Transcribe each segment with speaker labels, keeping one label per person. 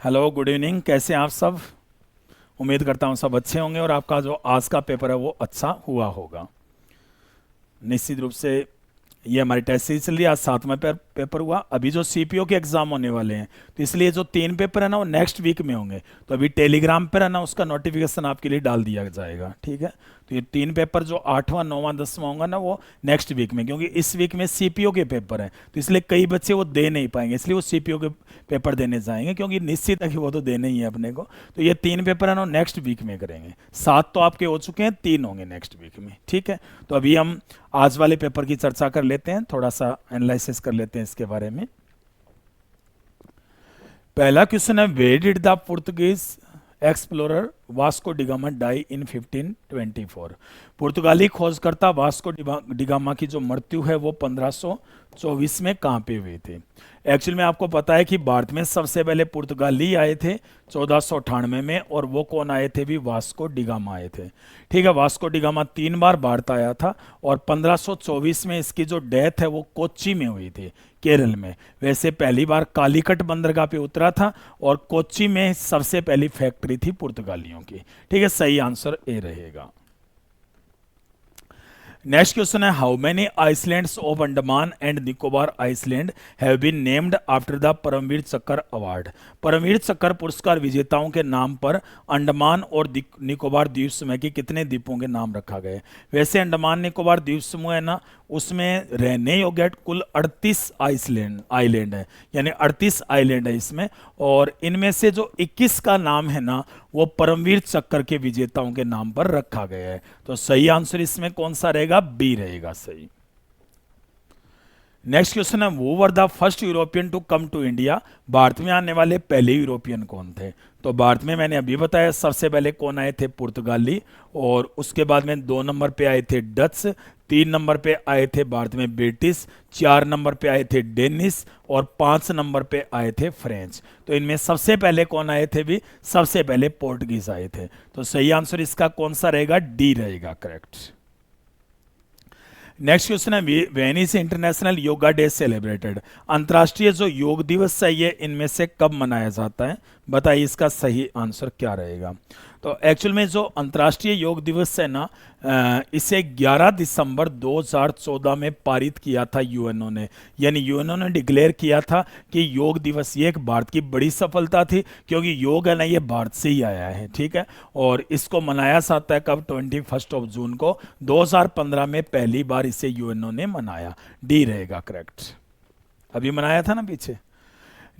Speaker 1: Hello, good evening. कैसे हैं आप सब? उम्मीद करता हूँ सब अच्छे होंगे और आपका जो आज का पेपर है वो अच्छा हुआ होगा। निश्चित रूप से ये हमारी टेस्ट सीरीज चल रही है। आज सातवां पेपर हुआ। अभी जो सीपीओ के एग्जाम होने वाले हैं, तो इसलिए जो 3 पेपर है ना वो नेक्स्ट वीक में होंगे। तो अभी टेलीग्राम पर है ना उसका नोटिफिकेशन आपके लिए डाल दिया जाएगा, ठीक है। तो ये 3 पेपर जो 8वां 9वां 10वां होगा ना वो नेक्स्ट वीक में, क्योंकि इस वीक में सीपीओ के पेपर हैं, तो इसलिए कई बच्चे वो दे नहीं पाएंगे, इसलिए वो सीपीओ के पेपर देने जाएंगे, क्योंकि निश्चित है कि वो तो देने ही है अपने को। तो ये 3 पेपर है ना नेक्स्ट वीक में करेंगे। 7 तो आपके हो चुके हैं, 3 होंगे नेक्स्ट वीक में, ठीक है। तो अभी हम आज वाले पेपर की चर्चा कर लेते हैं, थोड़ा सा एनालिसिस कर लेते हैं इसके बारे में। पहला क्वेश्चन है, where did the Portuguese explorer Vasco da Gama die in 1524। पुर्तगाली खोजकर्ता वास्को डिगामा की जो मृत्यु है वो 1524 में कहाँ पे हुई थी? एक्चुअल में आपको पता है कि भारत में सबसे पहले पुर्तगाली आए थे 1498 में, और वो कौन आए थे? भी वास्को डिगामा आए थे, ठीक है। वास्को डिगामा 3 बार भारत आया था, और 1524 में इसकी जो डेथ है वो कोच्चि में हुई थी, केरल में। वैसे पहली बार कालीकट बंदरगाह पे उतरा था, और कोच्चि में सबसे पहली फैक्ट्री थी पुर्तगालियों की, ठीक है। सही आंसर ए रहेगा। नेक्स्ट क्वेश्चन है, how many islands of Andaman and Nicobar island have been named after the Paramvir Chakra award. Paramvir चक्र पुरस्कार विजेताओं के नाम पर अंडमान और निकोबार द्वीप समूह के कितने द्वीपों के नाम रखा गया है? वैसे अंडमान निकोबार द्वीप समूह है ना, उसमें रहने योग्य कुल 38 आइलैंड है, यानी 38 आइलैंड है इसमें। और इनमें से जो 21 का नाम है ना वो परमवीर चक्र के विजेताओं के नाम पर रखा गया है। तो सही आंसर इसमें कौन सा रहेगा? बी रहेगा सही। नेक्स्ट क्वेश्चन है, who were the first European to come to India. Bharat में आने वाले पहले यूरोपियन कौन थे? तो भारत में मैंने अभी बताया सबसे पहले कौन आए थे? पुर्तगाली। और उसके बाद में 2 नंबर पे आए थे डच, 3 नंबर पे आए थे भारत में ब्रिटिश, 4 नंबर पे आए थे डेनिस, और 5 नंबर पे आए थे फ्रेंच। तो इनमें सबसे पहले कौन आए थे? भी सबसे पहले पोर्टुगीज आए थे। तो सही आंसर इसका कौन सा रहेगा? डी रहेगा करेक्ट। नेक्स्ट क्वेश्चन है, when is international yoga day celebrated. अंतर्राष्ट्रीय जो योग दिवस है ये इनमें से कब मनाया जाता है? बताइए इसका सही आंसर क्या रहेगा। तो एक्चुअल में जो अंतर्राष्ट्रीय योग दिवस है ना, इसे 11 दिसंबर 2014 में पारित किया था यूएनओ ने। यानी यूएनओ ने डिक्लेयर किया था कि योग दिवस ये एक भारत की बड़ी सफलता थी, क्योंकि योग है ना ये भारत से ही आया है, ठीक है। और इसको मनाया जाता है कब? 21 जून को। 2015 में पहली बार इसे यूएनओ ने मनाया। डी रहेगा करेक्ट। अभी मनाया था ना पीछे।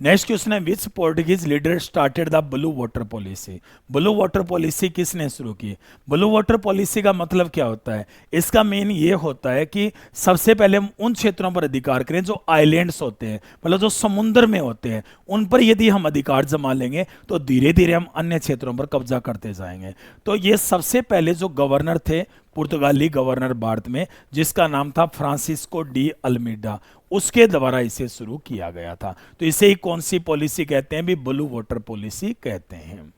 Speaker 1: नेक्स्ट क्वेश्चन है, which Portuguese leader started the blue water policy. Blue water policy किसने शुरू की? ब्लू वाटर पॉलिसी का मतलब क्या होता है? इसका मेन ये होता है कि सबसे पहले हम उन क्षेत्रों पर अधिकार करें जो आइलैंड्स होते हैं, मतलब जो समुद्र में होते हैं, उन पर यदि हम अधिकार जमा लेंगे तो धीरे धीरे हम अन्य क्षेत्रों पर कब्जा करते जाएंगे। तो ये सबसे पहले जो गवर्नर थे, पुर्तगाली गवर्नर भारत में, जिसका नाम था फ्रांसिस्को डी अल्मीडा, उसके द्वारा इसे शुरू किया गया था। तो इसे ही कौन सी पॉलिसी कहते हैं? भी ब्लू वाटर पॉलिसी कहते हैं।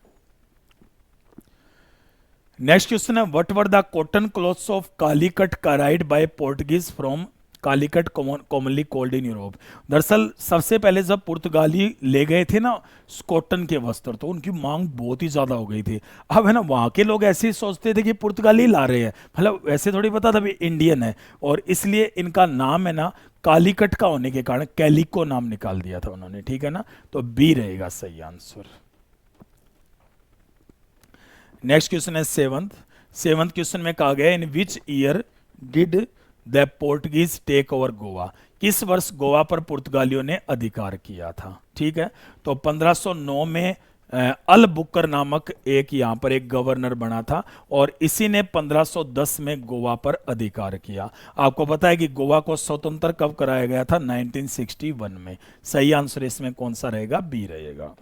Speaker 1: नेक्स्ट क्वेश्चन है, what were the cotton cloths of Calicut carried by Portuguese from Calicut commonly called in Europe. दरअसल सबसे पहले जब पुर्तगाली ले गए थे ना कॉटन के वस्त्र, तो उनकी मांग बहुत ही ज्यादा हो गई थी। अब है ना वहां के लोग ऐसे ही सोचते थे कि पुर्तगाली ला रहे हैं, मतलब वैसे थोड़ी पता था भी इंडियन है, और इसलिए इनका नाम है ना कालीकट का होने के कारण कैलिको नाम निकाल दिया था उन्होंने, ठीक है ना। तो बी रहेगा सही आंसर। नेक्स्ट क्वेश्चन है सेवंथ क्वेश्चन में कहा गया, in which year did the Portuguese take over Goa. किस वर्ष गोवा पर पुर्तगालियों ने अधिकार किया था? ठीक है। तो 1509 में अल बुकर नामक एक यहाँ पर एक गवर्नर बना था, और इसी ने 1510 में गोवा पर अधिकार किया। आपको पता है कि गोवा को स्वतंत्र कब कराया गया था? 1961 में। सही आंसर इसमें कौन सा रहेगा? बी रहेगा।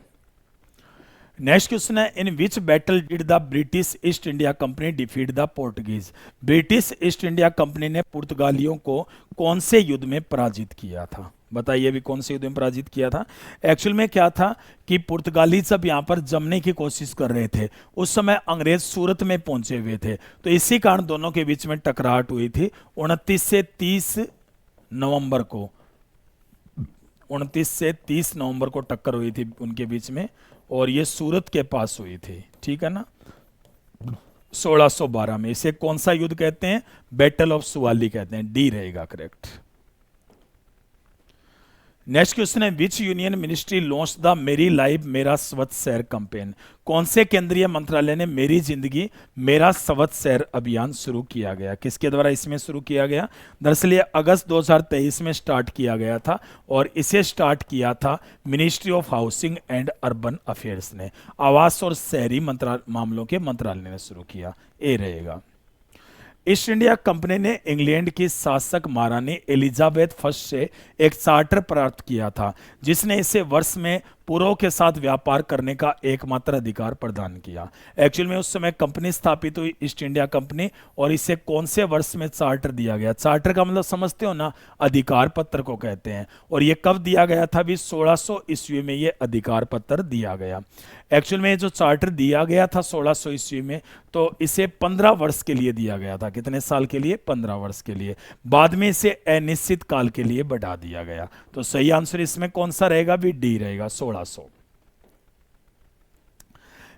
Speaker 1: नेक्स्ट क्वेश्चन है, in which battle did the British East India Company defeat the Portuguese. British East India Company ने पुर्तगालियों को कौन से युद्ध में पराजित किया था? बताइए भी कौन से युद्ध में पराजित किया था। एक्चुअल में क्या था कि पुर्तगाली सब यहाँ पर जमने की कोशिश कर रहे थे, उस समय अंग्रेज सूरत में पहुंचे हुए थे, तो इसी कारण दोनों के बीच में टकराहट हुई थी 29 से 30 नवंबर को 29 से 30 नवंबर को टक्कर हुई थी उनके बीच में, और ये सूरत के पास हुई थी, ठीक है ना, 1612 में। इसे कौन सा युद्ध कहते हैं? बैटल ऑफ सुवाली कहते हैं। डी रहेगा करेक्ट। नेक्स्ट क्वेश्चन है, विच यूनियन मिनिस्ट्री लॉन्च द मेरी लाइफ मेरा स्वच्छ शहर कैंपेन? कौन से केंद्रीय मंत्रालय ने मेरी जिंदगी मेरा स्वच्छ शहर अभियान शुरू किया गया? किसके द्वारा इसमें शुरू किया गया? दरअसल ये अगस्त 2023 में स्टार्ट किया गया था, और इसे स्टार्ट किया था ministry of housing and urban affairs ने, आवास और शहरी मामलों के मंत्रालय ने शुरू किया। ए रहेगा। ईस्ट इंडिया कंपनी ने इंग्लैंड की शासक महारानी एलिजाबेथ फर्स्ट से एक चार्टर प्राप्त किया था, जिसने इसे वर्ष में पूर्व के साथ व्यापार करने का एकमात्र अधिकार प्रदान किया। एक्चुअल में उस समय कंपनी स्थापित हुई ईस्ट इंडिया कंपनी, और इसे कौन से वर्ष में चार्टर दिया गया? चार्टर का मतलब समझते हो ना, अधिकार पत्र को कहते हैं। और ये कब दिया गया था? भी 1600 ईस्वी में ये अधिकार पत्र दिया गया। एक्चुअल में जो चार्टर दिया गया था 1600 ईस्वी में, तो इसे 15 वर्ष के लिए दिया गया था। कितने साल के लिए? 15 वर्ष के लिए। बाद में इसे अनिश्चित काल के लिए बढ़ा दिया गया। तो सही आंसर इसमें कौन सा रहेगा? भी डी रहेगा, 1600।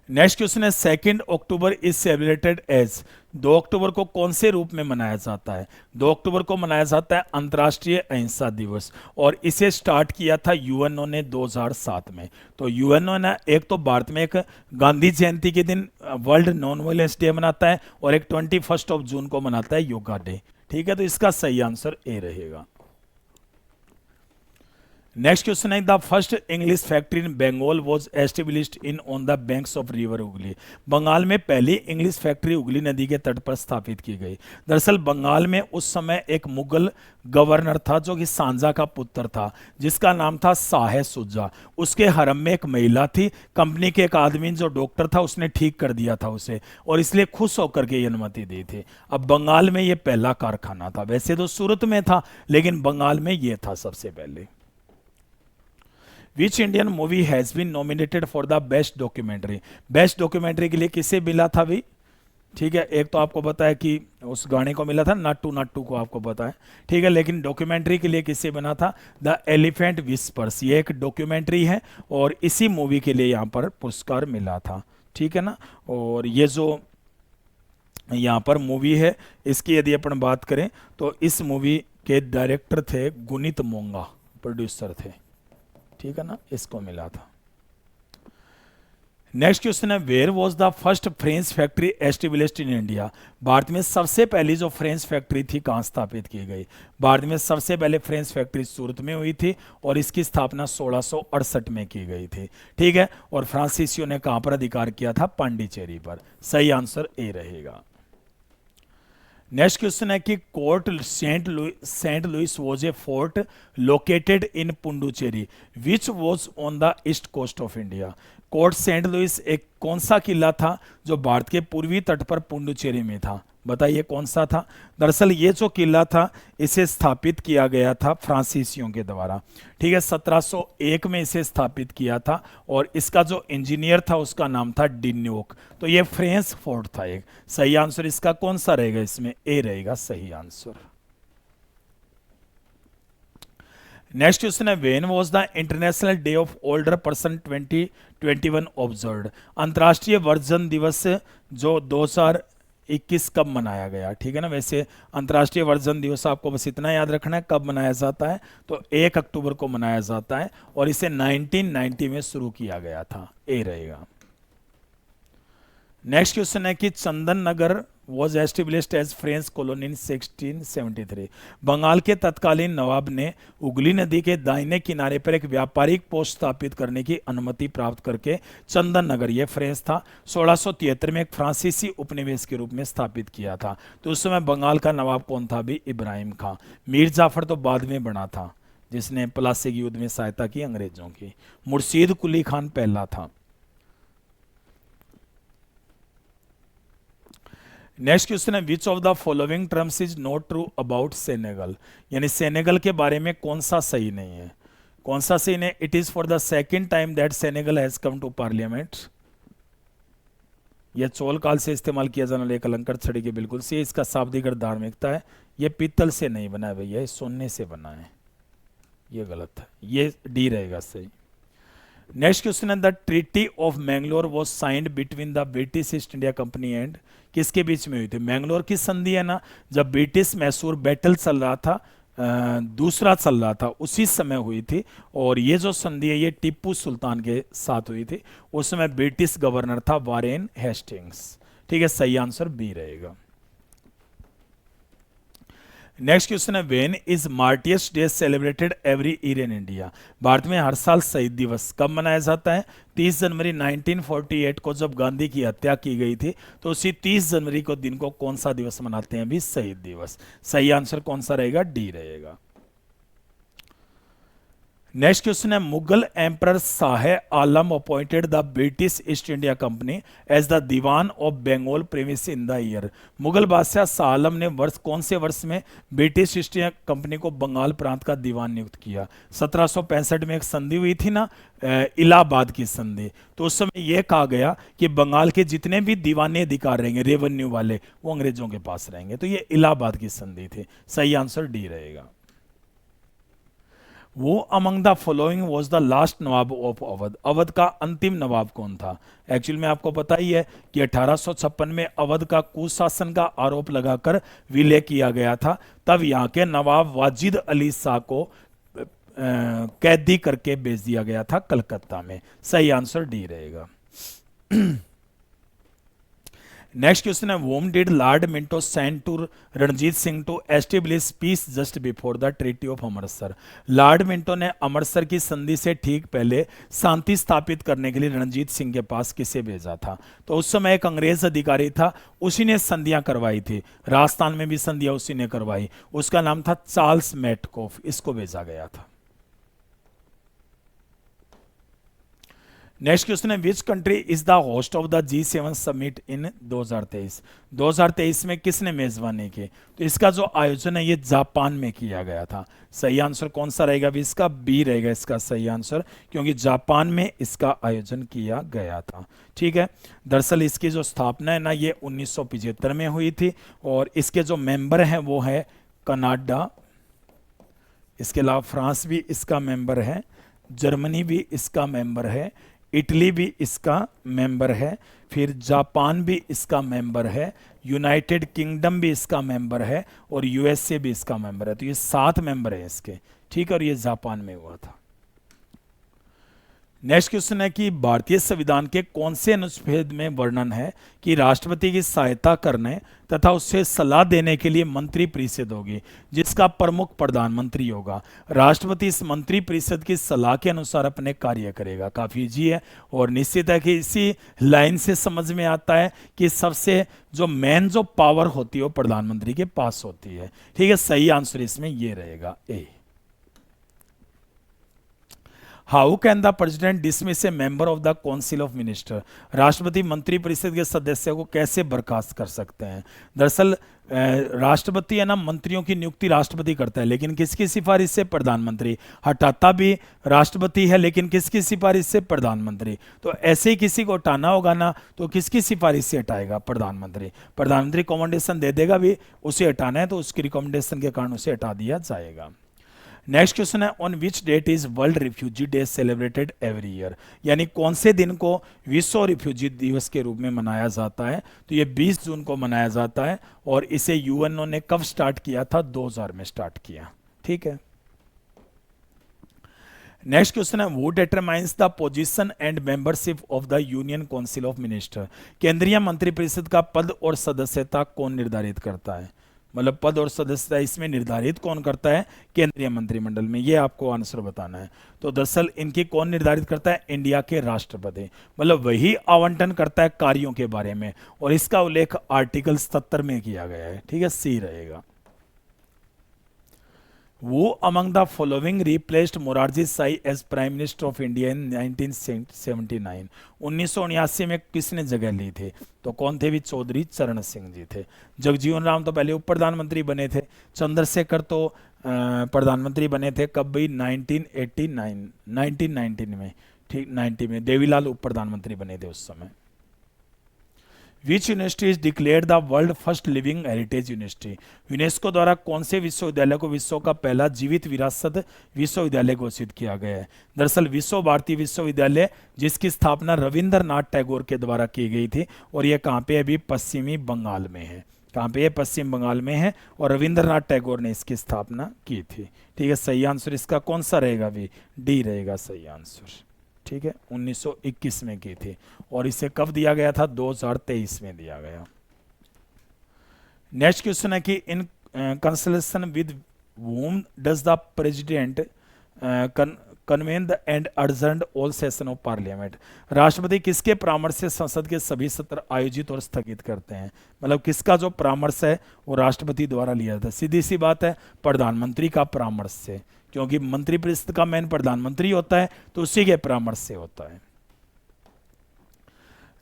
Speaker 1: नेक्स्ट क्वेश्चन है, 2 अक्टूबर इज सेलिब्रेटेड एज? 2 अक्टूबर को कौन से रूप में मनाया जाता है? 2 अक्टूबर को मनाया जाता है अंतर्राष्ट्रीय अहिंसा दिवस, और इसे स्टार्ट किया था यूएनओ ने 2007 में। तो यूएनओ ने एक तो भारत में एक गांधी जयंती के दिन वर्ल्ड नॉन वायलेंस डे मनाता है, और एक 21 जून को मनाता है योगा डे, ठीक है। तो इसका सही आंसर ए रहेगा। नेक्स्ट क्वेश्चन है, the first English factory in Bengal was established in on the banks of river Hooghly? Bengal में पहली इंग्लिश फैक्ट्री हुगली नदी के तट पर स्थापित की गई। दरअसल बंगाल में उस समय एक मुगल गवर्नर था जो कि सांजा का पुत्र था, जिसका नाम था शाह सुजा। उसके हरम में एक महिला थी, कंपनी के एक आदमी जो डॉक्टर था उसने ठीक कर दिया था उसे, और इसलिए खुश होकर के ये अनुमति दी थी। अब बंगाल में ये पहला कारखाना था, वैसे तो सूरत में था लेकिन बंगाल में ये था सबसे पहले। Which Indian movie has been nominated for the best documentary? Best documentary के लिए किसे मिला था भी? ठीक है, एक तो आपको पता है कि उस गाने को मिला था, नाटू नाटू को आपको पता है, ठीक है, लेकिन डॉक्यूमेंट्री के लिए किसे बना था? The elephant whispers. ये एक डॉक्यूमेंट्री है और इसी मूवी के लिए यहाँ पर पुरस्कार मिला था, ठीक है ना। और ये जो यहाँ पर मूवी है, इसकी यदि अपन बात करें तो इस मूवी के डायरेक्टर थे गुनीत मोंगा, प्रोड्यूसर थे, ठीक है ना, इसको मिला था। नेक्स्ट क्वेश्चन है, where was the first French factory established in India? Bharat में सबसे पहली जो फ्रेंच फैक्ट्री थी कहाँ स्थापित की गई? भारत में सबसे पहले फ्रेंच फैक्ट्री सूरत में हुई थी, और इसकी स्थापना 1668 में की गई थी, ठीक है। और फ्रांसीसियों ने कहाँ पर अधिकार किया था? पांडिचेरी पर। सही आंसर ए रहेगा। नेक्स्ट क्वेश्चन है कि court Saint Louis was a fort located in Puducherry which was on the east coast of India? Court Saint Louis एक कौन सा किला था जो भारत के पूर्वी तट पर पुडुचेरी में था? बताइए कौन सा था? दरअसल ये जो किला था इसे स्थापित किया गया था फ्रांसीसियों के द्वारा, ठीक है। 1701 में इसे स्थापित किया था, और इसका जो इंजीनियर था उसका नाम था डिन्योक। तो ये फ्रेंच फोर्ट था एक। सही आंसर इसका कौन सा रहेगा? इसमें ए रहेगा सही आंसर। नेक्स्ट क्वेश्चन है, when was the international day of older person 2021 observed? अंतर्राष्ट्रीय वृद्धजन दिवस जो 2021 कब मनाया गया? ठीक है ना। वैसे अंतर्राष्ट्रीय वृद्धजन दिवस आपको बस इतना याद रखना है कब मनाया जाता है, तो 1 अक्टूबर को मनाया जाता है, और इसे 1990 में शुरू किया गया था। ए रहेगा। नेक्स्ट क्वेश्चन है कि Chandannagar was established as French colony in 1673? Bengal के तत्कालीन नवाब ने हुगली नदी के दाहिने किनारे पर एक व्यापारिक पोस्ट स्थापित करने की अनुमति प्राप्त करके चंदन नगर, यह फ्रेंच था, 1673 में एक फ्रांसीसी उपनिवेश के रूप में स्थापित किया था। तो उस समय बंगाल का नवाब कौन था? भी इब्राहिम खां। मीर जाफर तो बाद में बना था, जिसने प्लासी के युद्ध में सहायता की अंग्रेजों की। मुर्शीद कुली खान पहला था। नेक्स्ट क्वेश्चन है, which of the following terms is not true about Senegal? यानी सेनेगल के बारे में कौन सा सही नहीं है? कौन सा सही नहीं? It is for the second time that Senegal has come to parliament. यह चोल काल से इस्तेमाल किया जाने वाला एक अलंकृत छड़ी के बिल्कुल से, इसका शाब्दिक अर्थ धार्मिकता है। यह पीतल से नहीं बना है भैया, सोने से बना है। ये गलत है, ये डी रहेगा सही। नेक्स्ट क्वेश्चन है the treaty of Mangalore was signed between the British East India company and, किसके बीच में हुई थी? मैंगलोर की संधि है ना, जब ब्रिटिश मैसूर बैटल चल रहा था, दूसरा चल रहा था, उसी समय हुई थी। और ये जो संधि है ये टीपू सुल्तान के साथ हुई थी। उस समय ब्रिटिश गवर्नर था वारेन हेस्टिंग्स। ठीक है, सही आंसर बी रहेगा। नेक्स्ट क्वेश्चन है when is martyrs day celebrated every year in India? Bharat में हर साल शहीद दिवस कब मनाया जाता है? 30 जनवरी 1948 को जब गांधी की हत्या की गई थी, तो उसी 30 जनवरी को दिन को कौन सा दिवस मनाते हैं? भी शहीद दिवस। सही आंसर कौन सा रहेगा? डी रहेगा। नेक्स्ट क्वेश्चन है Mughal emperor Shah Alam appointed the British East India company as the Diwan of Bengal premise in the year. Mughal बादशाह शाह आलम ने वर्ष कौन से वर्ष में ब्रिटिश ईस्ट इंडिया कंपनी को बंगाल प्रांत का दीवान नियुक्त किया? 1765 में एक संधि हुई थी ना, इलाहाबाद की संधि। तो उस समय यह कहा गया कि बंगाल के जितने भी दीवानी अधिकार रहेंगे रेवेन्यू वाले, वो अंग्रेजों के पास रहेंगे। तो ये इलाहाबाद की संधि थी। सही आंसर डी रहेगा। Who among the following was the last Nawab of Awadh? Awadh का अंतिम नवाब कौन था? एक्चुअल में आपको पता ही है कि 1856 में अवध का कुशासन का आरोप लगाकर विलय किया गया था। तब यहाँ के नवाब वाजिद अली शाह को कैदी करके भेज दिया गया था कलकत्ता में। सही आंसर डी रहेगा। नेक्स्ट क्वेश्चन है whom did Lord Minto send to Ranjit Singh to establish peace just before the treaty of Amritsar? Lord Minto ने अमृतसर की संधि से ठीक पहले शांति स्थापित करने के लिए रणजीत सिंह के पास किसे भेजा था? तो उस समय एक अंग्रेज अधिकारी था, उसी ने संधियां करवाई थी। राजस्थान में भी संधियां उसी ने करवाई। उसका नाम था चार्ल्स मेटकॉफ। इसको भेजा गया था। नेक्स्ट क्वेश्चन है which country is the host of the G7 summit in 2023? 2023 में किसने मेजबानी की? तो इसका जो आयोजन है ये जापान में किया गया था। सही आंसर कौन सा रहेगा? भी इसका बी रहेगा इसका सही आंसर, क्योंकि जापान में इसका आयोजन किया गया था। ठीक है, दरअसल इसकी जो स्थापना है ना ये 1975 में हुई थी। और इसके जो मेंबर हैं वो है कनाडा, इसके अलावा फ्रांस भी इसका मेंबर है, जर्मनी भी इसका मेंबर है, इटली भी इसका मेंबर है, फिर जापान भी इसका मेंबर है, यूनाइटेड किंगडम भी इसका मेंबर है, और यूएसए भी इसका मेंबर है। तो ये 7 मेंबर है इसके। ठीक है, और ये जापान में हुआ था। नेक्स्ट क्वेश्चन है कि भारतीय संविधान के कौन से अनुच्छेद में वर्णन है कि राष्ट्रपति की सहायता करने तथा उससे सलाह देने के लिए मंत्री परिषद होगी, जिसका प्रमुख प्रधानमंत्री होगा। राष्ट्रपति इस मंत्री परिषद की सलाह के अनुसार अपने कार्य करेगा। काफी इजी है, और निश्चित है कि इसी लाइन से समझ में आता है कि सबसे जो मेन जो पावर होती है वो प्रधानमंत्री के पास होती है। ठीक है, सही आंसर इसमें ये रहेगा A. How can the president dismiss a member of the council of minister? राष्ट्रपति मंत्री परिषद के सदस्य को कैसे बर्खास्त कर सकते हैं? दरअसल राष्ट्रपति है ना, मंत्रियों की नियुक्ति राष्ट्रपति करता है, लेकिन किसकी सिफारिश से? प्रधानमंत्री। हटाता भी राष्ट्रपति है, लेकिन किसकी सिफारिश से? प्रधानमंत्री। तो ऐसे ही किसी को हटाना होगा ना, तो किसकी सिफारिश से हटाएगा? प्रधानमंत्री। प्रधानमंत्री रिकमेंडेशन दे देगा भी उसे हटाना है, तो उसकी रिकमेंडेशन के कारण उसे हटा दिया जाएगा। नेक्स्ट क्वेश्चन है on which date is world refugee day celebrated every year? यानी कौन से दिन को विश्व रिफ्यूजी दिवस के रूप में मनाया जाता है? तो ये 20 जून को मनाया जाता है, और इसे यूएनओ ने कब स्टार्ट किया था? 2000 में स्टार्ट किया। ठीक है। नेक्स्ट क्वेश्चन है वो determines the position and membership of the union council of minister? केंद्रीय मंत्रिपरिषद का पद और सदस्यता कौन निर्धारित करता है? मतलब पद और सदस्यता इसमें निर्धारित कौन करता है? केंद्रीय मंत्रिमंडल में। ये आपको आंसर बताना है। तो दरअसल इनकी कौन निर्धारित करता है? इंडिया के राष्ट्रपति। मतलब वही आवंटन करता है कार्यों के बारे में, और इसका उल्लेख आर्टिकल 77 में किया गया है। ठीक है, सी रहेगा। Who among the following replaced Morarji Desai as prime minister of India in 1979? 1979 में किसने जगह ली थी? तो कौन थे? भी चौधरी चरण सिंह जी थे। जगजीवन राम तो पहले उप प्रधानमंत्री बने थे। चंद्रशेखर तो प्रधानमंत्री बने थे कब भाई? 1989 1919 में। ठीक, 90 में देवीलाल उप प्रधानमंत्री बने थे उस समय। Which university is declared the world first living heritage university, UNESCO द्वारा कौन से विश्वविद्यालय को विश्व का पहला जीवित विरासत विश्वविद्यालय घोषित किया गया है? दरअसल विश्व भारती विश्वविद्यालय, जिसकी स्थापना रविंद्रनाथ टैगोर के द्वारा की गई थी, और यह कहाँ पे है? अभी पश्चिमी बंगाल में है। कहाँ पे? पश्चिम बंगाल में है, और रविंद्रनाथ टैगोर ने इसकी स्थापना की थी। ठीक है, सही आंसर इसका कौन सा रहेगा? भी डी रहेगा सही आंसर। ठीक है, 1921 में की थी, और इसे कब दिया गया था? 2023 में दिया गया। नेक्स्ट क्वेश्चन है कि in consultation with whom does the president convene the and adjourn all session of parliament, राष्ट्रपति किसके परामर्श से संसद के सभी सत्र आयोजित और स्थगित करते हैं? मतलब किसका जो परामर्श है वो राष्ट्रपति द्वारा लिया जाता है? सीधी सी बात है, प्रधानमंत्री का परामर्श से, क्योंकि मंत्रिपरिषद का मेन प्रधानमंत्री होता है, तो उसी के परामर्श से होता है।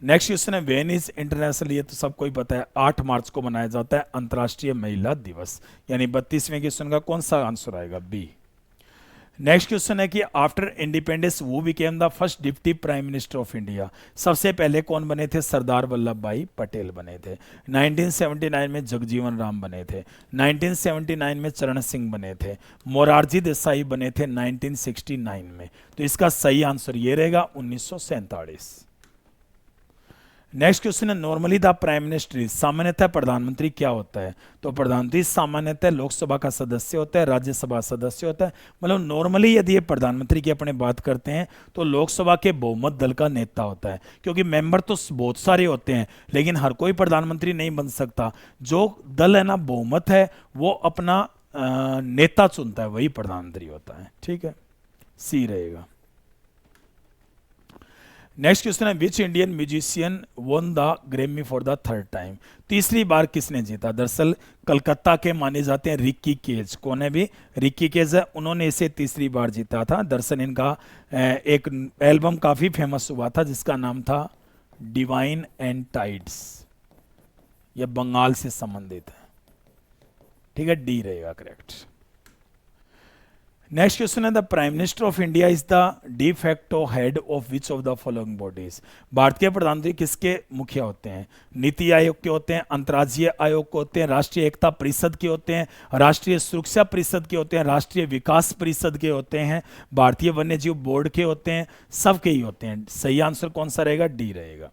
Speaker 1: नेक्स्ट क्वेश्चन है वेन इज इंटरनेशनल, ये तो सबको ही पता है, 8 मार्च को मनाया जाता है अंतर्राष्ट्रीय महिला दिवस, यानी 32वें क्वेश्चन का कौन सा आंसर आएगा? बी। नेक्स्ट क्वेश्चन है कि आफ्टर इंडिपेंडेंस वो became the first deputy prime minister of India, सबसे पहले कौन बने थे? सरदार वल्लभ भाई पटेल बने थे। 1979 में जगजीवन राम बने थे, 1979 में चरण सिंह बने थे, मोरारजी देसाई बने थे 1969 में। तो इसका सही आंसर ये रहेगा 1947। नेक्स्ट क्वेश्चन है नॉर्मली द प्राइम मिनिस्टर, सामान्यतः प्रधानमंत्री क्या होता है? तो प्रधानमंत्री सामान्यतः लोकसभा का सदस्य होता है, राज्यसभा सदस्य होता है। मतलब नॉर्मली यदि ये प्रधानमंत्री की अपने बात करते हैं तो लोकसभा के बहुमत दल का नेता होता है, क्योंकि मेंबर तो बहुत सारे होते हैं, लेकिन हर कोई प्रधानमंत्री नहीं बन सकता। जो दल है ना बहुमत है, वो अपना नेता चुनता है, वही प्रधानमंत्री होता है। ठीक है, सी रहेगा। नेक्स्ट क्वेश्चन है which Indian musician one the Grammy for the third time, तीसरी बार किसने जीता? दरअसल कलकत्ता के माने जाते हैं रिक्की केज। कौन है भी? रिक्की केज है, उन्होंने इसे तीसरी बार जीता था। दरअसल इनका एक एल्बम काफी फेमस हुआ था जिसका नाम था डिवाइन एंड टाइड्स, यह बंगाल से संबंधित है। ठीक है, डी रहेगा करेक्ट। नेक्स्ट क्वेश्चन है the prime minister of India is the de facto head of which of the following bodies, Bharat के प्रधानमंत्री किसके मुखिया होते हैं? नीति आयोग के होते हैं, अंतर्राज्यीय आयोग के होते हैं, राष्ट्रीय एकता परिषद के होते हैं, राष्ट्रीय सुरक्षा परिषद के होते हैं, राष्ट्रीय विकास परिषद के होते हैं, भारतीय वन्य जीव बोर्ड के होते हैं, सबके ही होते हैं। सही आंसर कौन सा रहेगा? डी रहेगा।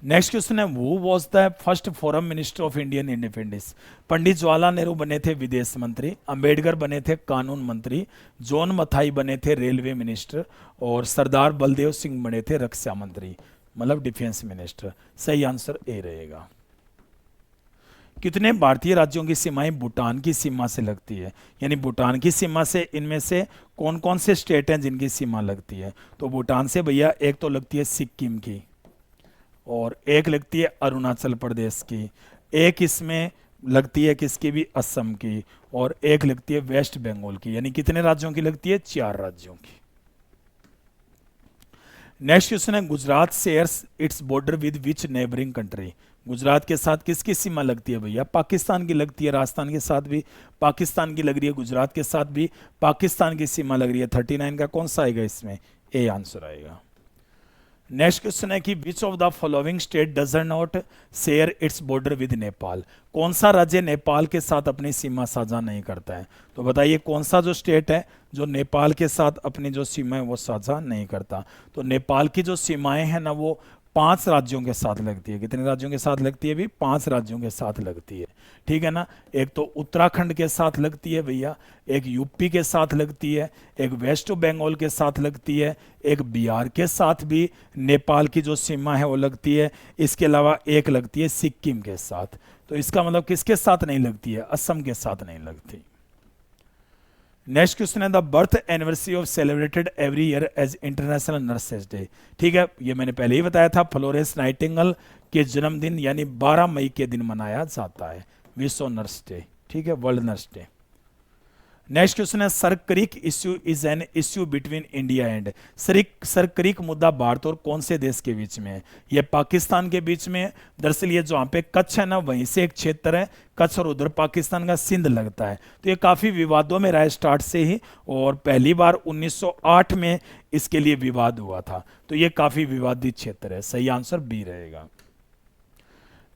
Speaker 1: नेक्स्ट क्वेश्चन है who was the first foreign minister of Indian independence, Pandit Jawaharlal Nehru बने थे विदेश मंत्री, अंबेडकर बने थे कानून मंत्री, जॉन मथाई बने थे रेलवे मिनिस्टर, और सरदार बलदेव सिंह बने थे रक्षा मंत्री, मतलब डिफेंस मिनिस्टर। सही आंसर ए रहेगा। कितने भारतीय राज्यों की सीमाएं भूटान की सीमा से लगती है? यानी भूटान की सीमा से इनमें से कौन कौन से स्टेट हैं जिनकी सीमा लगती है? तो भूटान से भैया एक तो लगती है सिक्किम की, और एक लगती है अरुणाचल प्रदेश की, एक इसमें लगती है किसकी भी असम की, और एक लगती है वेस्ट बंगाल की। यानी कितने राज्यों की लगती है? 4 राज्यों की। नेक्स्ट क्वेश्चन है Gujarat shares its border with which neighbouring country, Gujarat के साथ किसकी सीमा लगती है भैया? पाकिस्तान की लगती है। राजस्थान के साथ भी पाकिस्तान की लग रही है, गुजरात के साथ भी पाकिस्तान की सीमा लग रही है। 39 का कौन सा आएगा इसमें? ए आंसर आएगा। नेक्स्ट क्वेश्चन है कि विच of the following state does not share its border with Nepal, कौन सा राज्य नेपाल के साथ अपनी सीमा साझा नहीं करता है? तो बताइए कौन सा जो स्टेट है जो नेपाल के साथ अपनी जो सीमा है वो साझा नहीं करता? तो नेपाल की जो सीमाएं हैं ना वो 5 राज्यों के साथ लगती है। कितने राज्यों के साथ लगती है भी? 5 राज्यों के साथ लगती है। ठीक है ना, एक तो उत्तराखंड के साथ लगती है भैया, एक यूपी के साथ लगती है, एक वेस्ट बंगाल के साथ लगती है, एक बिहार के साथ भी नेपाल की जो सीमा है वो लगती है, इसके अलावा एक लगती है सिक्किम के साथ। तो इसका मतलब किसके साथ नहीं लगती है? असम के साथ नहीं लगती। नेक्स्ट क्वेश्चन है the birth anniversary of celebrated every year as international nurses day. ठीक है, ये मैंने पहले ही बताया था, फ्लोरेंस नाइटिंगेल के जन्मदिन यानी 12 मई के दिन मनाया जाता है विश्व नर्स डे। ठीक है, world nurse day. Next question है Sir Creek issue is an issue between India and Sir Creek मुद्दा भारत और कौन से देश के बीच में है? ये पाकिस्तान के बीच में है। दरअसल ये जहाँ पे कच्छ है ना, वहीं से एक क्षेत्र है कच्छ, और उधर पाकिस्तान का सिंध लगता है। तो ये काफी विवादों में रहा है स्टार्ट से ही, और पहली बार 1908 में इसके लिए विवाद हुआ था। तो ये काफी विवादित क्षेत्र है। सही आंसर बी रहेगा।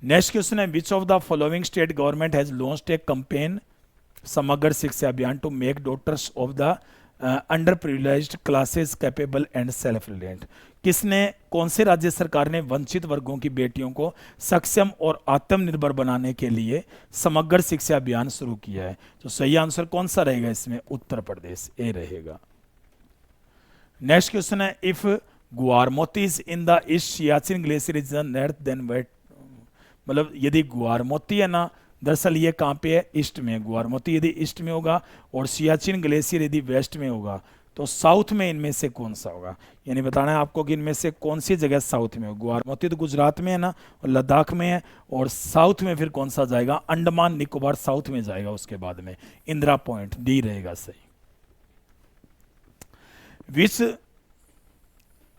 Speaker 1: नेक्स्ट क्वेश्चन है which of the following state government has launched a campaign Samagra Shiksha Abhiyan to make daughters of the under privileged classes capable and self reliant? किसने, कौन से राज्य सरकार ने वंचित वर्गों की बेटियों को सक्षम और आत्मनिर्भर बनाने के लिए समग्र शिक्षा अभियान शुरू किया है? तो सही आंसर कौन सा रहेगा इसमें? उत्तर प्रदेश, ए रहेगा। नेक्स्ट क्वेश्चन है if Guarmoti is in the east Siachen glacier is the north then west, मतलब यदि गुआरमोती है ना, दरअसल ये कहाँ पे है? ईस्ट में। गुआरमोती यदि ईस्ट में होगा और सियाचिन ग्लेशियर यदि वेस्ट में होगा, तो साउथ में इनमें से कौन सा होगा? यानी बताना है आपको कि इनमें से कौन सी जगह साउथ में होगा। गुआरमोती तो गुजरात में है ना, और लद्दाख में है, और साउथ में फिर कौन सा जाएगा? अंडमान निकोबार साउथ में जाएगा। उसके बाद में इंदिरा पॉइंट, डी रहेगा सही। Which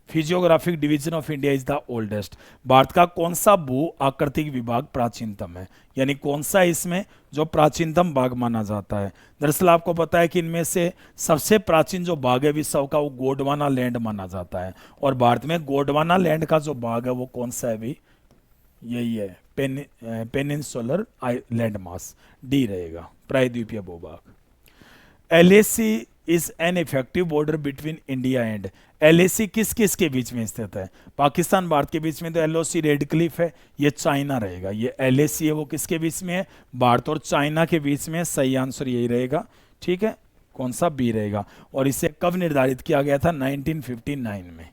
Speaker 1: physiographic division of India is the oldest? भारत का कौन सा भू आकृतिक विभाग प्राचीनतम है? यानी कौन सा इसमें जो प्राचीनतम भाग माना जाता है? दरअसल आपको पता है कि इनमें से सबसे प्राचीन जो भाग है विश्व का, वो गोंडवाना लैंड माना जाता है। और भारत में गोंडवाना लैंड का जो भाग है वो कौन सा है भी? यही है, पेनिनसुलर लैंड मास, डी रहेगा, प्रायद्वीपीय भूभाग। LAC is an effective border between India and, LAC किस किस के बीच में स्थित है? पाकिस्तान भारत के बीच में तो एलओसी रेड क्लिफ है, ये चाइना रहेगा। ये एलएसी है वो किसके बीच में है? भारत और चाइना के बीच में। सही आंसर यही रहेगा। ठीक है, कौन सा? बी रहेगा। और इसे कब निर्धारित किया गया था? 1959 में।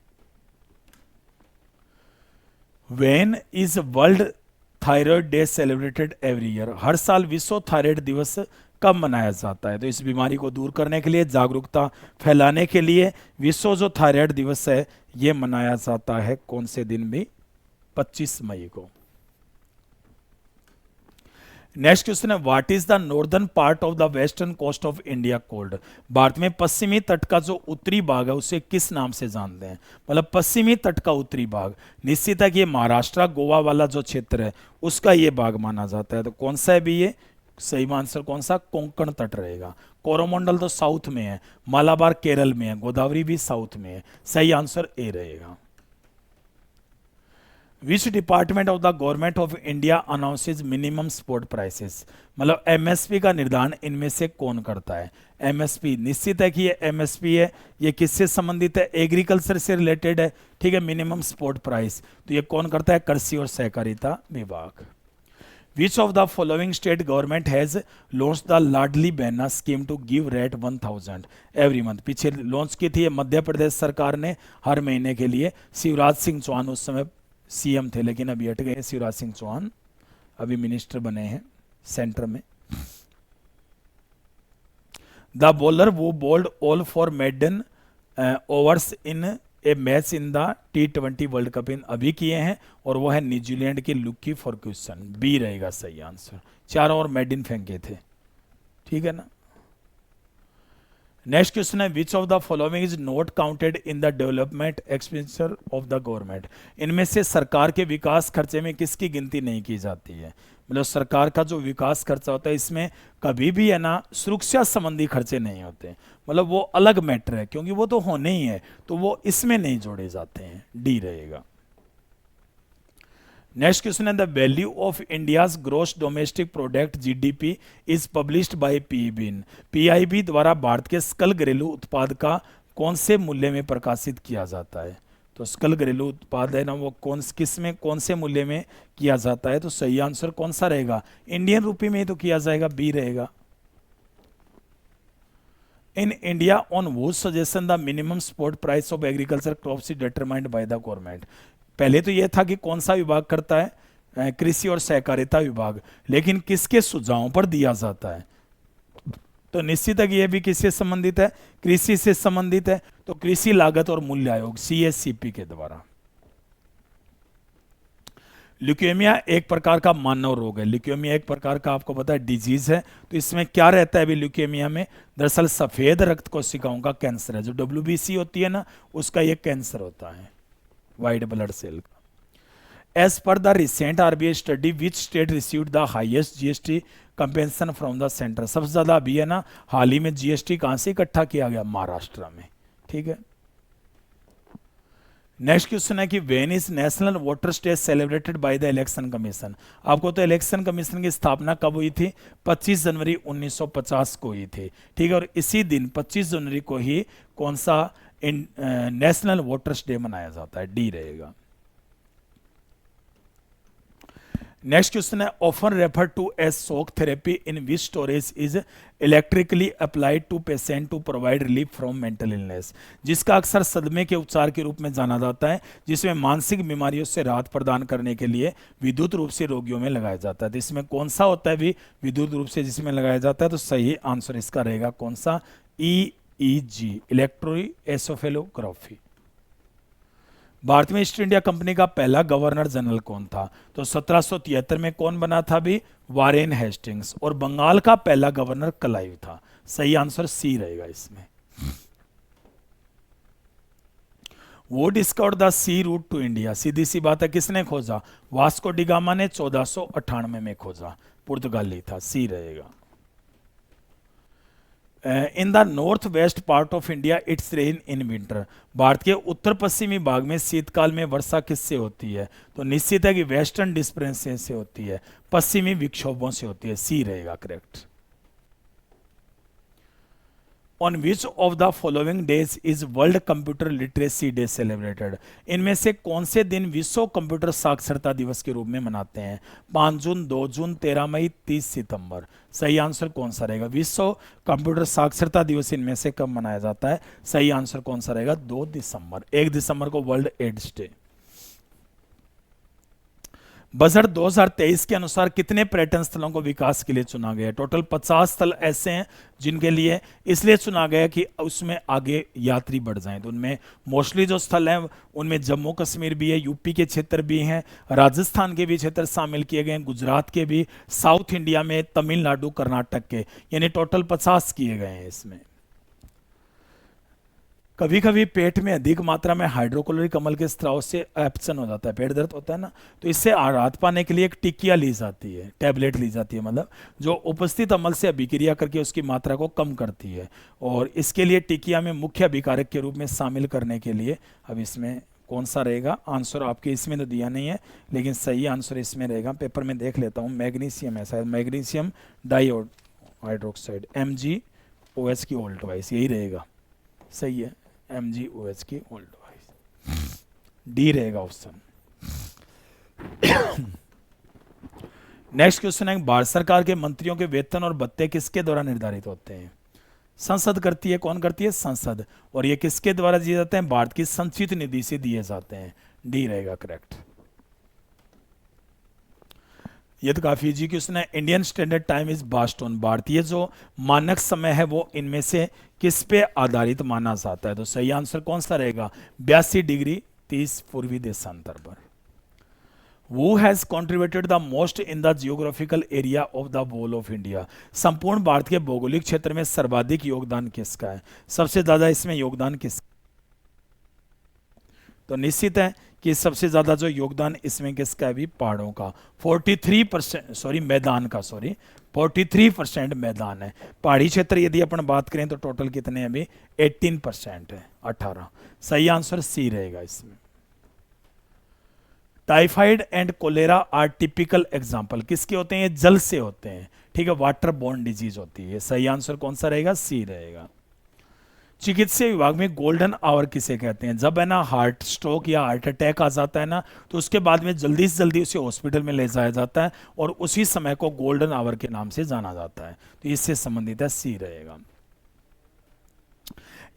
Speaker 1: When is world thyroid day celebrated every year? हर साल विश्व थायराइड दिवस कब मनाया जाता है? तो इस बीमारी को दूर करने के लिए, जागरूकता फैलाने के लिए विश्व जो थायराइड दिवस है ये मनाया जाता है कौन से दिन भी? 25 मई को। नेक्स्ट क्वेश्चन है what is the northern part of the western coast of India called? Bharat में पश्चिमी तट का जो उत्तरी भाग है उसे किस नाम से जानते हैं? मतलब पश्चिमी तट का उत्तरी भाग, निश्चित है कि ये महाराष्ट्र गोवा वाला जो क्षेत्र है उसका ये भाग माना जाता है। तो कौन सा है भी ये? सही आंसर कौन सा? कोंकण तट रहेगा। कोरोमंडल तो साउथ में है, मालाबार केरल में है, गोदावरी भी साउथ में है। सही आंसर ए रहेगा। Which department of the government of India announces minimum support prices? मतलब एमएसपी का निर्धारण इनमें से कौन करता है? एमएसपी, निश्चित है कि ये एमएसपी है, ये किससे संबंधित है? एग्रीकल्चर से रिलेटेड है। ठीक है, मिनिमम सपोर्ट प्राइस तो ये कौन करता है? कृषि और सहकारिता विभाग। Which of the following state government has launched the Ladli Behna scheme to give rate 1000 every month? पीछे लॉन्च की थी मध्य प्रदेश सरकार ने हर महीने के लिए। शिवराज सिंह चौहान उस समय सीएम थे, लेकिन अभी हट गए शिवराज सिंह चौहान, अभी मिनिस्टर बने हैं सेंटर में। The bowler who bowled all four maiden overs in a match in the T20 world cup in अभी किए हैं, और वो है न्यूजीलैंड की लुकी फर्ग्यूसन। बी रहेगा सही आंसर। 4 और मेडिन फेंके थे। ठीक है ना। नेक्स्ट क्वेश्चन है which of the following is not counted in the development expenditure of the government? इनमें से सरकार के विकास खर्चे में किसकी गिनती नहीं की जाती है? मतलब सरकार का जो विकास खर्चा होता है इसमें कभी भी है ना सुरक्षा संबंधी खर्चे नहीं होते, मतलब वो अलग मैटर है, क्योंकि वो तो होने ही है, तो वो इसमें नहीं जोड़े जाते हैं। डी रहेगा। नेक्स्ट क्वेश्चन है the value of India's gross domestic product GDP is published by PIB. PIB द्वारा भारत के सकल घरेलू उत्पाद का कौन से मूल्य में प्रकाशित किया जाता है? तो सकल घरेलू उत्पाद है ना, वो किस में, कौन से मूल्य में किया जाता है? तो सही आंसर कौन सा रहेगा? इंडियन रुपी में ही तो किया जाएगा। बी रहेगा। In India on would suggestion the minimum support price of agriculture crops is determined by the government? पहले तो यह था कि कौन सा विभाग करता है? कृषि और सहकारिता विभाग, लेकिन किसके सुझावों पर दिया जाता है? तो निश्चित है कि यह भी किससे संबंधित है? कृषि से संबंधित है। तो कृषि लागत और मूल्य आयोग CSCP के द्वारा। ल्यूकेमिया एक प्रकार का मानव रोग है। ल्यूकेमिया एक प्रकार का आपको पता है डिजीज है। तो इसमें क्या रहता है अभी ल्यूकेमिया में, दरअसल सफेद रक्त कोशिकाओं का कैंसर है। जो WBC होती है ना, उसका ये कैंसर होता है, वाइट ब्लड सेल का। As per the recent RBI study, which state received the highest GST compensation from the centre. सबसे ज्यादा अभी है ना हाल ही में GST कहां से इकट्ठा किया गया, महाराष्ट्र में। ठीक है, नेक्स्ट क्वेश्चन है कि when is national voters day celebrated by the election commission. आपको तो इलेक्शन कमीशन की स्थापना कब हुई थी, 25 जनवरी 1950 को हुई थी। ठीक है, और इसी दिन 25 जनवरी को ही कौन सा नेशनल वोटर्स डे मनाया जाता है, डी रहेगा। नेक्स्ट क्वेश्चन है often refer to as shock therapy in which storage is electrically applied to patient to provide relief from mental illness. जिसका अक्सर सदमे के उपचार के रूप में जाना जाता है, जिसमें मानसिक बीमारियों से राहत प्रदान करने के लिए विद्युत रूप से रोगियों में लगाया जाता है। तो इसमें कौन सा होता है भी विद्युत रूप से जिसमें लगाया जाता है, तो सही आंसर इसका रहेगा कौन सा, EEG, इलेक्ट्रोएन्सेफेलोग्राफी। भारत में ईस्ट इंडिया कंपनी का पहला गवर्नर जनरल कौन था, तो 1773 में कौन बना था भी, वारेन हेस्टिंग्स। और बंगाल का पहला गवर्नर क्लाइव था। सही आंसर सी रहेगा इसमें। Who discovered the sea route to India, सीधी सी बात है किसने खोजा, वास्को डिगामा ने 1498 में खोजा, पुर्तगाली था, सी रहेगा। In the north west part of India it's rain in winter. Bharat के उत्तर पश्चिमी भाग में शीतकाल में वर्षा किससे होती है, तो निश्चित है कि वेस्टर्न डिस्टर्बेंस से होती है, पश्चिमी विक्षोभों से होती है, सी रहेगा correct. On which of the following days is world computer literacy day celebrated. इनमें से कौन से दिन विश्व कंप्यूटर साक्षरता दिवस के रूप में मनाते हैं, 5 जून, 2 जून, 13 मई, 30 सितंबर। सही आंसर कौन सा रहेगा, विश्व कंप्यूटर साक्षरता दिवस इनमें से कब मनाया जाता है, सही आंसर कौन सा रहेगा, 2 दिसंबर। 1 दिसंबर को वर्ल्ड एड्स डे। बजट 2023 के अनुसार कितने पर्यटन स्थलों को विकास के लिए चुना गया है, टोटल 50 स्थल ऐसे हैं जिनके लिए इसलिए चुना गया कि उसमें आगे यात्री बढ़ जाएं। तो उनमें मोस्टली जो स्थल हैं उनमें जम्मू कश्मीर भी है, यूपी के क्षेत्र भी हैं, राजस्थान के भी क्षेत्र शामिल किए गए हैं, गुजरात के भी, साउथ इंडिया में तमिलनाडु, कर्नाटक के, यानी टोटल 50 किए गए हैं इसमें। कभी कभी पेट में अधिक मात्रा में हाइड्रोक्लोरिक अम्ल के स्त्राव से एप्सन हो जाता है, पेट दर्द होता है ना, तो इससे राहत पाने के लिए एक टिकिया ली जाती है, टैबलेट ली जाती है, मतलब जो उपस्थित अम्ल से अभिक्रिया करके उसकी मात्रा को कम करती है। और इसके लिए टिकिया में मुख्य अभिकारक के रूप में शामिल करने के लिए अब इसमें कौन सा रहेगा, आंसर आपके इसमें तो दिया नहीं है लेकिन सही आंसर इसमें रहेगा, पेपर में देख लेता हूँ, मैग्नीशियम है शायद, मैग्नीशियम डाइहाइड्रोक्साइड, MgOH की ओल्ड वाइस, यही रहेगा, सही है, MgOH की ओल्ड वाइस, डी रहेगा ऑप्शन। नेक्स्ट क्वेश्चन है, भारत सरकार के मंत्रियों के वेतन और भत्ते किसके द्वारा निर्धारित होते हैं, संसद करती है, कौन करती है, संसद। और ये किसके द्वारा दिए जाते हैं, भारत की संचित निधि से दिए जाते हैं, डी रहेगा करेक्ट। ये तो काफी इजी क्वेश्चन है। Indian standard time is based on, भारतीय जो मानक समय है वो इनमें से किस पे आधारित माना जाता है, तो सही आंसर कौन सा रहेगा, 82 डिग्री 30 पूर्वी देशांतर पर। Who has contributed the most in the geographical area of the whole of India? संपूर्ण भारत के भौगोलिक क्षेत्र में सर्वाधिक योगदान किसका है, सबसे ज्यादा इसमें योगदान किसका, तो निश्चित है कि सबसे ज्यादा जो योगदान इसमें किसका है भी, पहाड़ों का, 43%, सॉरी मैदान का, सॉरी 43% मैदान है। पहाड़ी क्षेत्र यदि अपन बात करें तो टोटल कितने हैं अभी, 18% है, 18। सही आंसर सी रहेगा इसमें। Typhoid and cholera are typical example किसके होते हैं, ये जल से होते हैं, ठीक है, वाटर बोर्न डिजीज होती है। सही आंसर कौन सा रहेगा, सी रहेगा। चिकित्सा विभाग में गोल्डन आवर किसे कहते हैं, जब है ना हार्ट स्ट्रोक या हार्ट अटैक आ जाता है ना, तो उसके बाद में जल्दी से जल्दी उसे हॉस्पिटल में ले जाया जाता है और उसी समय को गोल्डन आवर के नाम से जाना जाता है, तो इससे संबंधित है, सी रहेगा।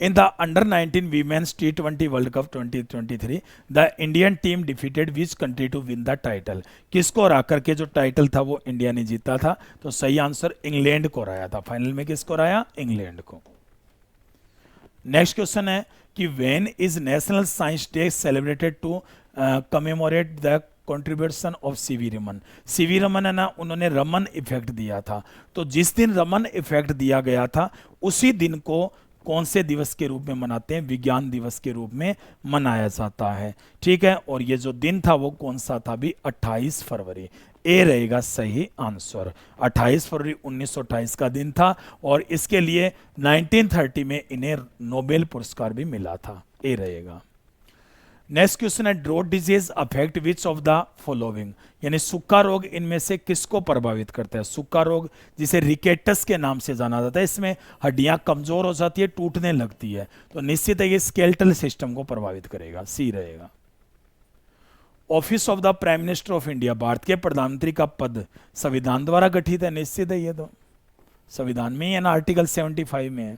Speaker 1: In the under 19 women's T20 world cup 2023 the Indian team defeated which country to win the title, किसको हरा करके जो टाइटल था वो इंडिया ने जीता था, तो सही आंसर इंग्लैंड को हराया था, फाइनल में किसको हराया, इंग्लैंड को। नेक्स्ट क्वेश्चन है कि when is national science day celebrated to commemorate the contribution of C V Raman. C V Raman है ना, उन्होंने रमन इफेक्ट दिया था। तो जिस दिन रमन इफेक्ट दिया गया था उसी दिन को कौन से दिवस के रूप में मनाते हैं? विज्ञान दिवस के रूप में मनाया जाता है। ठीक है, और ये जो दिन था वो कौन सा था भी? 28 फरवरी। ए रहेगा सही आंसर। 28 फरवरी 1928 का दिन था और इसके लिए 1930 में इन्हें नोबेल पुरस्कार भी मिला था। ए रहेगा। नेक्स्ट क्वेश्चन है, draught disease affect which of the following, यानी सूखा रोग इनमें से किसको प्रभावित करता है? सूखा रोग जिसे रिकेटस के नाम से जाना जाता है, इसमें हड्डियां कमजोर हो जाती है, टूटने लगती है, तो निश्चित है ये स्केलेटल सिस्टम को प्रभावित करेगा। सी रहेगा। Office of the prime minister of India, Bharat के प्रधानमंत्री का पद संविधान द्वारा गठित है, निश्चित है, ये तो संविधान में ही है ना, आर्टिकल 75 में है।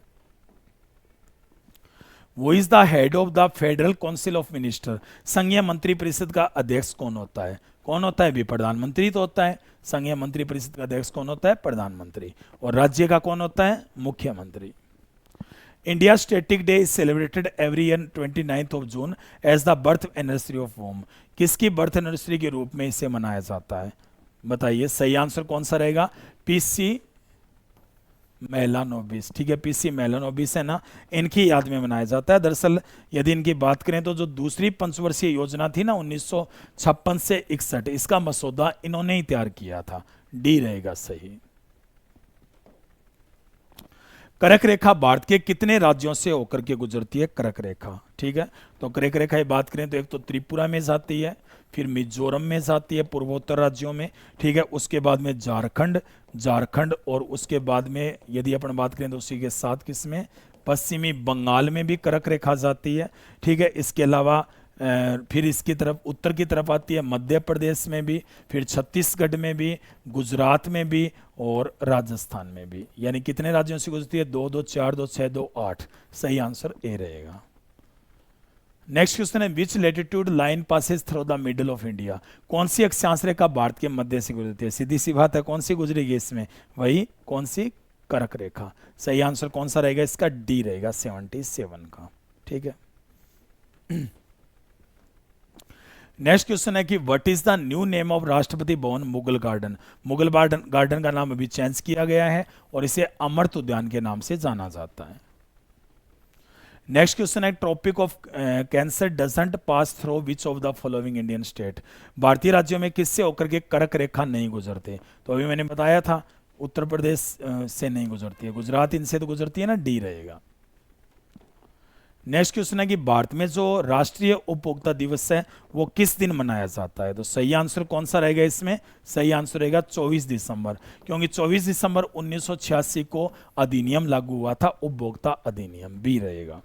Speaker 1: वो is the head of the federal council of minister, संघीय मंत्री परिषद का अध्यक्ष कौन होता है? कौन होता है भी? प्रधानमंत्री तो होता है। संघीय मंत्री परिषद का अध्यक्ष कौन होता है? प्रधानमंत्री। और राज्य का कौन होता है? मुख्यमंत्री। India static day is celebrated every year 29 of June as the birth anniversary of home. किसकी बर्थ एनिवर्सरी के रूप में इसे मनाया जाता है? बताइए, सही आंसर कौन सा रहेगा? पीसी मेलानोबिस। ठीक है, पीसी मेलानोबिस है ना, इनकी याद में मनाया जाता है। दरअसल यदि इनकी बात करें तो जो दूसरी पंचवर्षीय योजना थी ना 1956 से 61, इसका मसौदा इन्होंने ही तैयार किया था। डी रहेगा सही। कर्क रेखा भारत के कितने राज्यों से होकर के गुजरती है? कर्क रेखा। ठीक है, तो कर्क रेखा की बात करें तो एक तो त्रिपुरा में जाती है, फिर मिजोरम में जाती है पूर्वोत्तर राज्यों में। ठीक है, उसके बाद में झारखंड और उसके बाद में यदि अपन बात करें तो उसी के साथ किसमें? पश्चिमी बंगाल में भी कर्क रेखा जाती है। ठीक है, इसके अलावा फिर इसकी तरफ उत्तर की तरफ आती है मध्य प्रदेश में भी, फिर छत्तीसगढ़ में भी, गुजरात में भी और राजस्थान में भी। यानी कितने राज्यों से गुजरती है? 2 2 4 2 6 2 8। सही आंसर ए रहेगा। नेक्स्ट क्वेश्चन है, which latitude line passes through the middle of India. कौन सी अक्षांश रेखा भारत के मध्य से गुजरती है? सीधी सी बात है, कौन सी गुजरेगी इसमें? वही कौन सी? कर्क रेखा। सही आंसर कौन सा रहेगा इसका? डी रहेगा 77 का। ठीक है। नेक्स्ट क्वेश्चन है कि what is the new name of Rashtrapati Bhavan Mughal garden. Mughal garden का नाम अभी चेंज किया गया है और इसे अमृत उद्यान के नाम से जाना जाता है। नेक्स्ट क्वेश्चन है, tropic of cancer doesn't pass through which of the following Indian state. भारतीय राज्यों में किससे होकर के कर्क रेखा नहीं गुजरते? तो अभी मैंने बताया था उत्तर प्रदेश से नहीं गुजरती है, गुजरात इनसे तो गुजरती है ना। डी रहेगा। नेक्स्ट क्वेश्चन है कि भारत में जो राष्ट्रीय उपभोक्ता दिवस है वो किस दिन मनाया जाता है? तो सही आंसर कौन सा रहेगा इसमें? सही आंसर रहेगा 24 दिसंबर, क्योंकि 24 दिसंबर 1986 को अधिनियम लागू हुआ था, उपभोक्ता अधिनियम। बी रहेगा।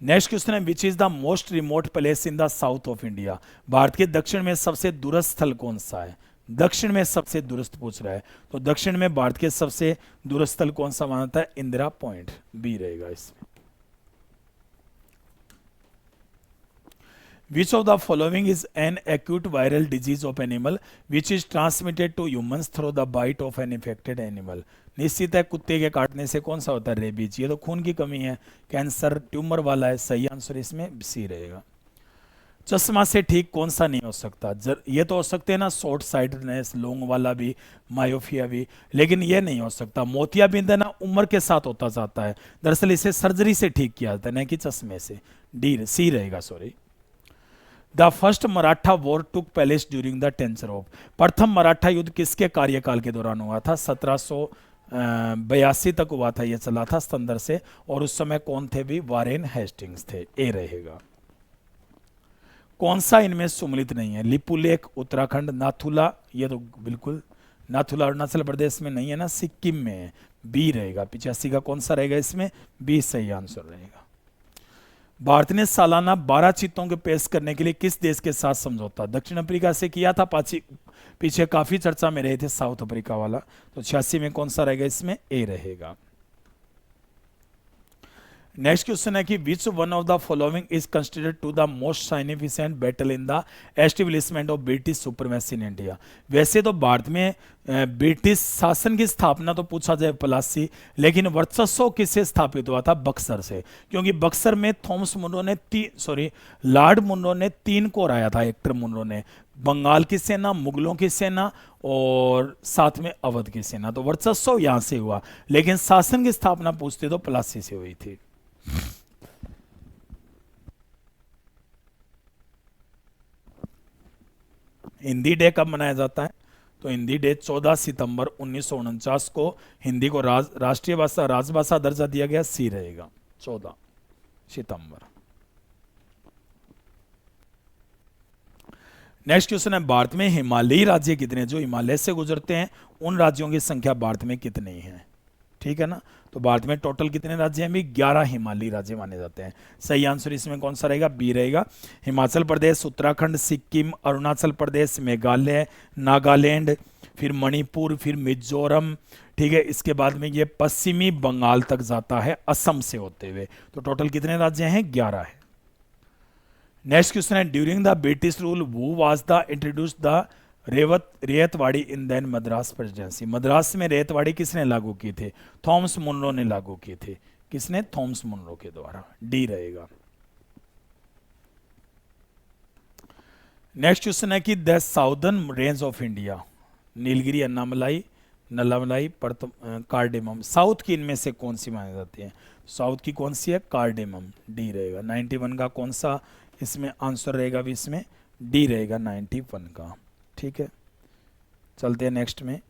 Speaker 1: नेक्स्ट क्वेश्चन है, which is the most remote place in the south of India. Bharat के दक्षिण में सबसे दूरस्थ स्थल कौन सा है? दक्षिण में सबसे दूरस्थ पूछ रहा है, तो दक्षिण में भारत के सबसे दूरस्थ स्थल कौन सा माना जाता है? इंदिरा पॉइंट। बी रहेगा इसमें। Which of the following is an acute viral disease of animal which is transmitted to humans through the bite of an infected animal? निश्चित है, कुत्ते के काटने से कौन सा होता है? रेबीज। ये तो खून की कमी है, कैंसर ट्यूमर वाला है। सही आंसर इसमें सी रहेगा। चश्मा से ठीक कौन सा नहीं हो सकता? ये तो हो सकते हैं ना, शॉर्ट साइटेडनेस, लोंग वाला भी, मायोफिया भी, लेकिन ये नहीं हो सकता। मोतियाबिंद है ना, उम्र के साथ होता जाता है, दरअसल इसे सर्जरी से ठीक किया जाता है, न कि चश्मे से। डी सी रहेगा, sorry. The first Maratha war took place during the tincture of. प्रथम मराठा युद्ध किसके कार्यकाल के दौरान हुआ था? 1782 तक हुआ था, यह चला था सितंबर से, और उस समय कौन थे भी? वारेन हेस्टिंग्स थे। ए रहेगा। कौन सा इनमें सुमलित नहीं है? लिपुलेख उत्तराखंड, नाथुला, ये तो बिल्कुल, नाथुला अरुणाचल प्रदेश में नहीं है ना, सिक्किम में है। बी रहेगा। 85 का कौन सा रहेगा इसमें? बी सही आंसर रहेगा। भारत ने सालाना 12 चीतों के पेश करने के लिए किस देश के साथ समझौता? दक्षिण अफ्रीका से किया था, पीछे काफी चर्चा में रहे थे साउथ अफ्रीका वाला, तो 86 में कौन सा रहेगा इसमें? ए रहेगा। नेक्स्ट क्वेश्चन है कि which one of the following is considered to the most significant battle in the establishment of British supremacy in India. वैसे तो भारत में ब्रिटिश शासन की स्थापना तो पूछा जाए प्लासी, लेकिन वर्चस्व किससे स्थापित हुआ था? बक्सर से, क्योंकि बक्सर में थॉमस मुनरो ने लॉर्ड मुनरो ने 3 को हराया था। हेक्टर मुनरो ने बंगाल की सेना, मुगलों की सेना और साथ में अवध की सेना। तो वर्चस्व यहां से हुआ, लेकिन शासन की स्थापना पूछते तो प्लासी से हुई थी। हिंदी डे कब मनाया जाता है? तो हिंदी डे 14 सितंबर 1949 को हिंदी को राष्ट्रीय भाषा राजभाषा दर्जा दिया गया, सी रहेगा 14 सितंबर। नेक्स्ट क्वेश्चन है, भारत में हिमालयी राज्य कितने? जो हिमालय से गुजरते हैं उन राज्यों की संख्या भारत में कितनी है? ठीक है ना। तो भारत में टोटल कितने राज्य हैं? भी 11 हिमालयी राज्य माने जाते हैं। सही आंसर इसमें कौन सा रहेगा? बी रहेगा। हिमाचल प्रदेश, उत्तराखंड, सिक्किम, अरुणाचल प्रदेश, मेघालय, नागालैंड, फिर मणिपुर, फिर मिजोरम। ठीक है, इसके बाद में ये पश्चिमी बंगाल तक जाता है असम से होते हुए। तो टोटल कितने राज्य हैं? 11 है। नेक्स्ट क्वेश्चन है, during the British rule who was the introduce the Ryotwari in then Madras presidency. Madras में रेतवाड़ी किसने लागू की थी? थॉमस मुनरो ने लागू की थी। किसने? थॉमस मुनरो के द्वारा। डी रहेगा। नेक्स्ट क्वेश्चन है कि the southern range of India, Nilgiri, Annamalai, Nallamalai, cardamom, south की इनमें से कौन सी मानी जाती है? साउथ की कौन सी है? कार्डेमम। डी रहेगा। 91 का कौन सा इसमें आंसर रहेगा? भी इसमें डी रहेगा 91 का। ठीक है, चलते हैं नेक्स्ट में।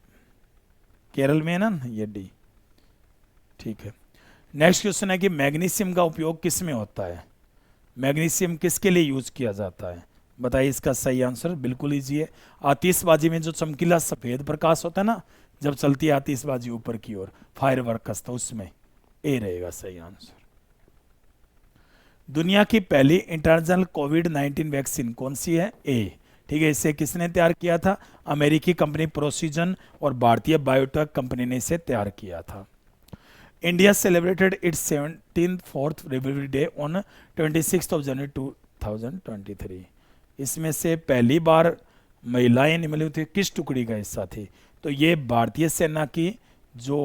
Speaker 1: केरल में है ना ये डी। ठीक है, नेक्स्ट क्वेश्चन है कि मैग्नीशियम का उपयोग किस में होता है? मैग्नीशियम किसके लिए यूज किया जाता है? बताइए इसका सही आंसर। बिल्कुल इजी है। आतिशबाजी में जो चमकीला सफेद प्रकाश होता है ना, जब चलती है आतिशबाजी ऊपर की ओर, फायर वर्कस, तो उसमें ए रहेगा सही आंसर। दुनिया की पहली इंटरनेशनल कोविड-19 वैक्सीन कौन सी है? ए। ठीक है, इसे किसने तैयार किया था? अमेरिकी कंपनी प्रोसीजन और भारतीय बायोटेक कंपनी ने इसे तैयार किया था। India celebrated it's 74th Republic day on 26 जनवरी 2023। इसमें से पहली बार महिलाएं निम्नलिखित थी किस टुकड़ी का हिस्सा थी? तो ये भारतीय सेना की जो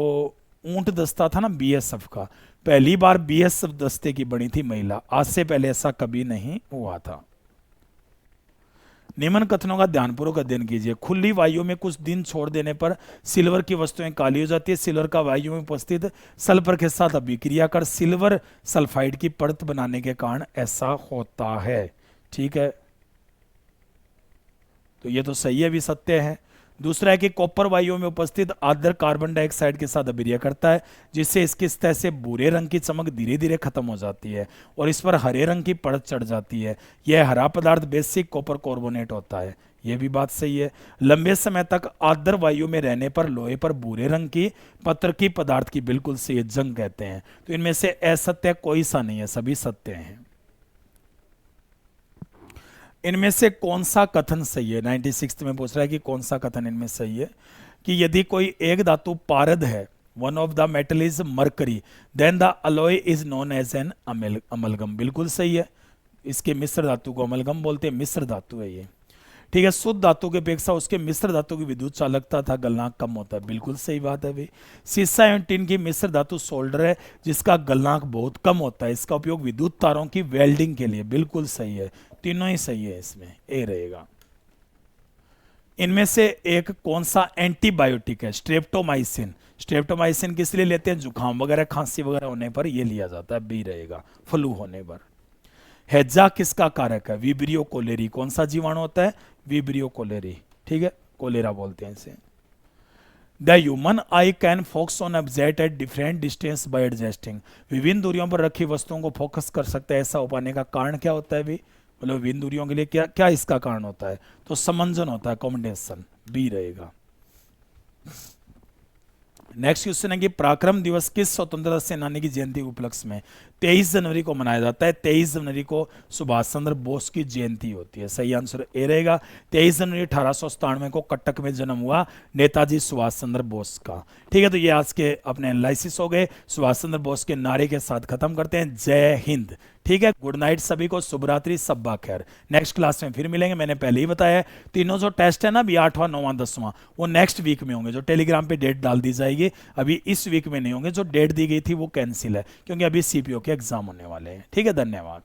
Speaker 1: ऊंट दस्ता था ना, बीएसएफ का, पहली बार बीएसएफ दस्ते की बनी थी महिला। आज से पहले ऐसा कभी नहीं हुआ था। निम्न कथनों का ध्यानपूर्वक अध्ययन कीजिए। खुली वायु में कुछ दिन छोड़ देने पर सिल्वर की वस्तुएं काली हो जाती है। सिल्वर का वायु में उपस्थित सल्फर के साथ अभिक्रिया कर सिल्वर सल्फाइड की परत बनाने के कारण ऐसा होता है। ठीक है, तो ये तो सही है, भी सत्य है। दूसरा है कि कॉपर वायु में उपस्थित आर्द्र कार्बन डाइऑक्साइड के साथ अभिक्रिया करता है, जिससे इसकी सतह से भूरे रंग की चमक धीरे धीरे खत्म हो जाती है और इस पर हरे रंग की परत चढ़ जाती है। यह हरा पदार्थ बेसिक कॉपर कार्बोनेट होता है। यह भी बात सही है। लंबे समय तक आर्द्र वायु में रहने पर लोहे पर भूरे रंग की पत्र की पदार्थ की बिल्कुल सही जंग कहते हैं। तो इनमें से असत्य कोई सा नहीं है, सभी सत्य हैं। इनमें से कौन सा कथन सही है? 96 में पूछ रहा है कि कौन सा कथन इनमें सही है कि यदि कोई एक धातु पारद है, one of the metal is mercury, then the alloy is known as an amalgam. बिल्कुल सही है। इसके मिश्र धातु को अमलगम बोलते हैं, मिश्र धातु है ये। ठीक है, शुद्ध धातु के अपेक्षा उसके मिश्र धातु की विद्युत चालकता था गलनांक कम होता है। बिल्कुल सही बात है भाई। सीसा एवं टिन की मिश्र धातु सोल्डर है, जिसका गलनांक बहुत कम होता है। इसका उपयोग विद्युत तारों की वेल्डिंग के लिए। बिल्कुल सही है, तीनों ही सही है, इसमें ए रहेगा। इनमें से एक कौन सा एंटीबायोटिक है? स्ट्रेप्टोमाइसिन। स्ट्रेप्टोमाइसिन किस लिए लेते हैं? जुकाम वगैरह, खांसी वगैरह होने पर यह लिया जाता है, बी रहेगा। फ्लू होने पर। हैजा किसका कारक है? Vibrio cholerae. कौन सा जीवाणु होता है? Vibrio cholerae. ठीक है, कोलेरा बोलते हैं इसे। The human eye can focus on object at different distance by adjusting. विभिन्न दूरियों पर रखी वस्तुओं को फोकस कर सकता है, ऐसा हो पाने का कारण क्या होता है भी? मतलब विभिन्न दूरियों के लिए क्या क्या इसका कारण होता है? तो समंजन होता है, कॉम्बिनेशन, बी रहेगा। नेक्स्ट क्वेश्चन है कि पराक्रम दिवस किस स्वतंत्रता सेनानी की जयंती के उपलक्ष्य में 23 जनवरी को मनाया जाता है? 23 जनवरी को सुभाष चंद्र बोस की जयंती होती है। सही आंसर ए रहेगा। 23 जनवरी 1897 को कटक में जन्म हुआ नेताजी सुभाष चंद्र बोस का। ठीक है, तो ये आज के अपने एनालिसिस हो गए। सुभाष चंद्र बोस के नारे के साथ खत्म करते हैं। जय हिंद। ठीक है, गुड नाइट सभी को, शुभ रात्रि, सब्बा खैर। नेक्स्ट क्लास में फिर मिलेंगे। मैंने पहले ही बताया है, तीनों जो टेस्ट है ना अभी 8वां 9वां 10वां, वो नेक्स्ट वीक में होंगे। जो टेलीग्राम पे डेट डाल दी जाएगी, अभी इस वीक में नहीं होंगे। जो डेट दी गई थी वो कैंसिल है, क्योंकि अभी सीपीओ के एग्जाम होने वाले हैं। ठीक है, धन्यवाद।